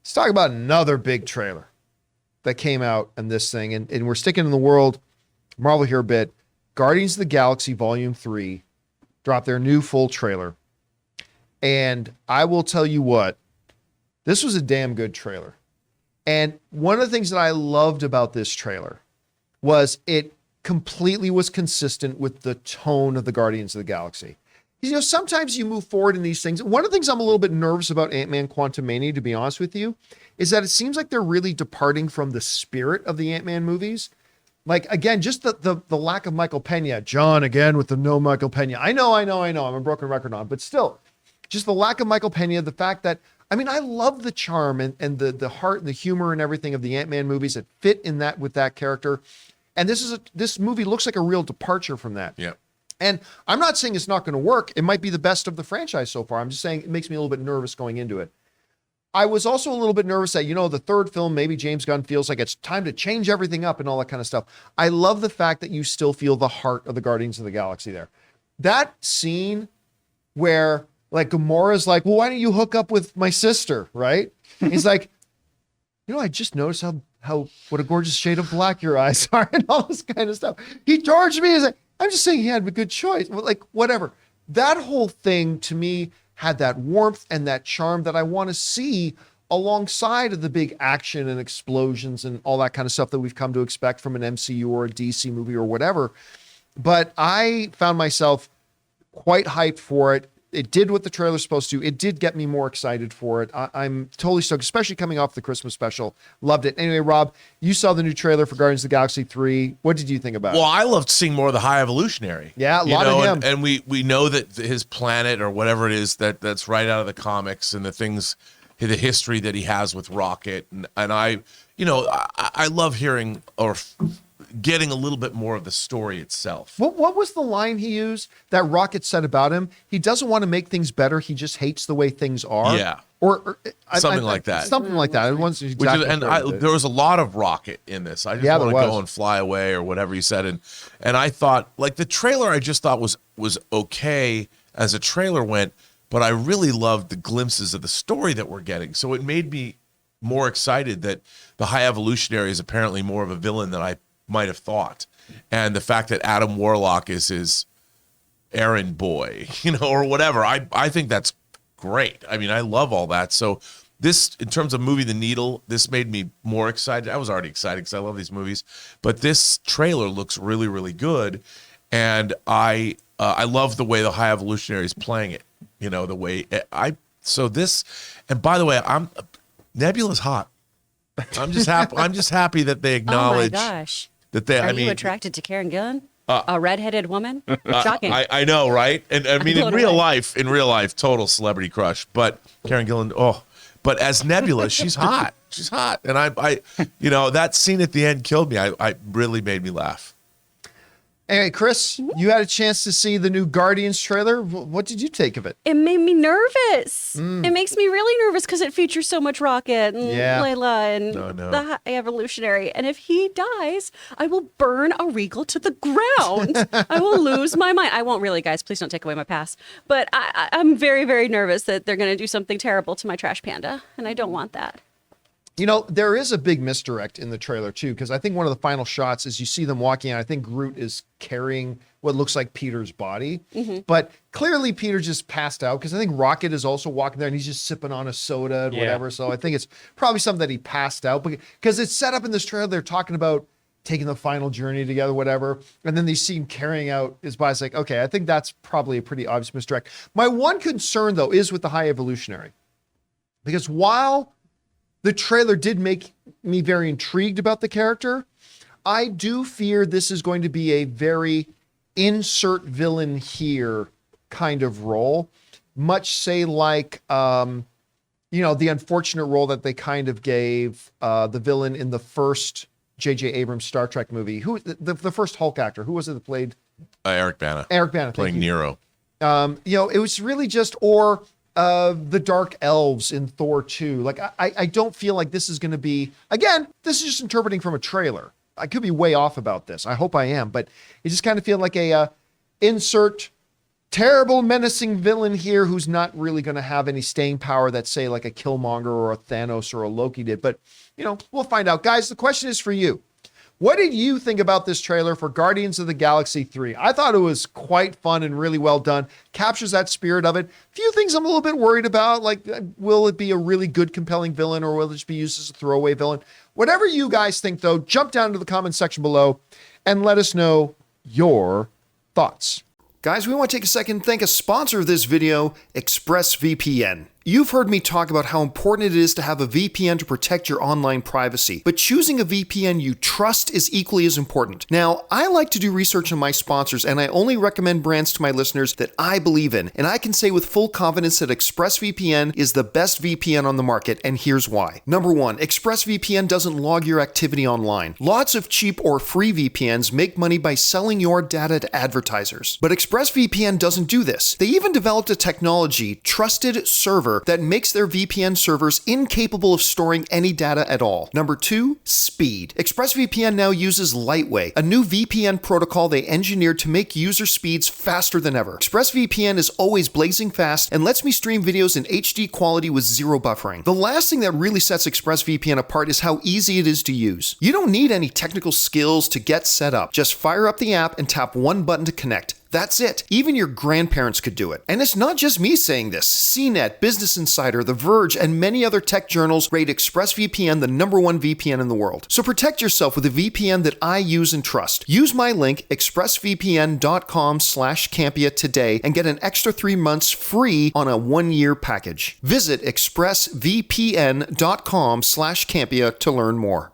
Let's talk about another big trailer that came out in this thing. And we're sticking in the world, Marvel here a bit. Guardians of the Galaxy Volume 3 dropped their new full trailer. And I will tell you what, this was a damn good trailer. And one of the things that I loved about this trailer was it completely was consistent with the tone of the Guardians of the Galaxy. You know, sometimes you move forward in these things. One of the things I'm a little bit nervous about Ant-Man Quantumania, to be honest with you, is that it seems like they're really departing from the spirit of the Ant-Man movies. Like, again, just the lack of Michael Pena. John, again, with the no Michael Pena. I know. I'm a broken record on, but still, just the lack of Michael Pena, the fact that, I mean, I love the charm and the heart and the humor and everything of the Ant-Man movies that fit in that with that character. And this movie looks like a real departure from that. Yeah. And I'm not saying it's not going to work. It might be the best of the franchise so far. I'm just saying it makes me a little bit nervous going into it. I was also a little bit nervous that, you know, the third film, maybe James Gunn feels like it's time to change everything up and all that kind of stuff. I love the fact that you still feel the heart of the Guardians of the Galaxy there. That scene where, like, Gamora's like, well, why don't you hook up with my sister, right? And he's like, you know, I just noticed what a gorgeous shade of black your eyes are and all this kind of stuff. He charged me. He's like, I'm just saying he had a good choice. Like, whatever. That whole thing to me had that warmth and that charm that I want to see alongside of the big action and explosions and all that kind of stuff that we've come to expect from an MCU or a DC movie or whatever. But I found myself quite hyped for it. It did what the trailer's supposed to. It did get me more excited for it. I'm totally stoked, especially coming off the Christmas special. Loved it. Anyway, Rob, you saw the new trailer for Guardians of the Galaxy 3. What did you think about it? Well, I loved seeing more of the High Evolutionary. Yeah, a lot of him. And we know that his planet or whatever it is that's right out of the comics and the history that he has with Rocket. And I love hearing or getting a little bit more of the story itself. What was the line he used that Rocket said about him? He doesn't want to make things better. He just hates the way things are. Yeah. Or something like that. Something like that. There was a lot of Rocket in this. I just want to go and fly away or whatever he said. And I thought, like, the trailer I just thought was okay as a trailer went, but I really loved the glimpses of the story that we're getting. So it made me more excited that the High Evolutionary is apparently more of a villain than I might have thought. And the fact that Adam Warlock is his errand boy, or whatever, I think that's great. I mean, I love all that. So this, in terms of moving the needle, this made me more excited. I was already excited because I love these movies, but this trailer looks really, really good. And I love the way the High Evolutionary is playing it, the way and by the way, Nebula's hot. I'm just happy that they acknowledge. Oh my gosh. Are you attracted to Karen Gillan? A redheaded woman? Shocking. I know, right? And I mean, in real life, total celebrity crush. But Karen Gillan, but as Nebula, she's hot. She's hot. And I that scene at the end killed me. I really made me laugh. Anyway, Chris, you had a chance to see the new Guardians trailer. What did you take of it? It made me nervous. It makes me really nervous because it features so much Rocket and Layla and the High Evolutionary. And if he dies, I will burn a Regal to the ground. I will lose my mind. I won't really, guys. Please don't take away my pass. But I'm very, very nervous that they're going to do something terrible to my trash panda. And I don't want that. There is a big misdirect in the trailer too, because I think one of the final shots is you see them walking out. I think Groot is carrying what looks like Peter's body, but clearly Peter just passed out because I think Rocket is also walking there and he's just sipping on a soda and whatever. So I think it's probably something that he passed out because it's set up in this trailer. They're talking about taking the final journey together, whatever. And then they see him carrying out his body. It's like, okay, I think that's probably a pretty obvious misdirect. My one concern though is with the High Evolutionary, because while the trailer did make me very intrigued about the character, I do fear this is going to be a very insert villain here kind of role, much say like, the unfortunate role that they kind of gave the villain in the first J.J. Abrams Star Trek movie. Who the first Hulk actor? Who was it that played? Eric Bana. Eric Bana playing Nero. It was really just the Dark Elves in Thor 2. Like, I don't feel like this is going to be, again, this is just interpreting from a trailer. I could be way off about this. I hope I am, but it just kind of feels like a insert terrible menacing villain here who's not really going to have any staying power that, say, like a Killmonger or a Thanos or a Loki did. But, we'll find out. Guys, the question is for you. What did you think about this trailer for Guardians of the Galaxy 3? I thought it was quite fun and really well done. Captures that spirit of it. Few things I'm a little bit worried about, like will it be a really good, compelling villain, or will it just be used as a throwaway villain? Whatever you guys think, though, jump down to the comment section below and let us know your thoughts. Guys, we want to take a second and thank a sponsor of this video, ExpressVPN. You've heard me talk about how important it is to have a VPN to protect your online privacy, but choosing a VPN you trust is equally as important. Now, I like to do research on my sponsors, and I only recommend brands to my listeners that I believe in, and I can say with full confidence that ExpressVPN is the best VPN on the market, and here's why. Number one, ExpressVPN doesn't log your activity online. Lots of cheap or free VPNs make money by selling your data to advertisers, but ExpressVPN doesn't do this. They even developed a technology, Trusted Server, that makes their VPN servers incapable of storing any data at all. Number two, speed. ExpressVPN now uses Lightway, a new VPN protocol they engineered to make user speeds faster than ever. ExpressVPN is always blazing fast and lets me stream videos in HD quality with zero buffering. The last thing that really sets ExpressVPN apart is how easy it is to use. You don't need any technical skills to get set up. Just fire up the app and tap one button to connect. That's it. Even your grandparents could do it. And it's not just me saying this. CNET, Business Insider, The Verge, and many other tech journals rate ExpressVPN the #1 VPN in the world. So protect yourself with a VPN that I use and trust. Use my link, expressvpn.com/Campea today, and get an extra 3 months free on a 1-year package. Visit expressvpn.com/Campea to learn more.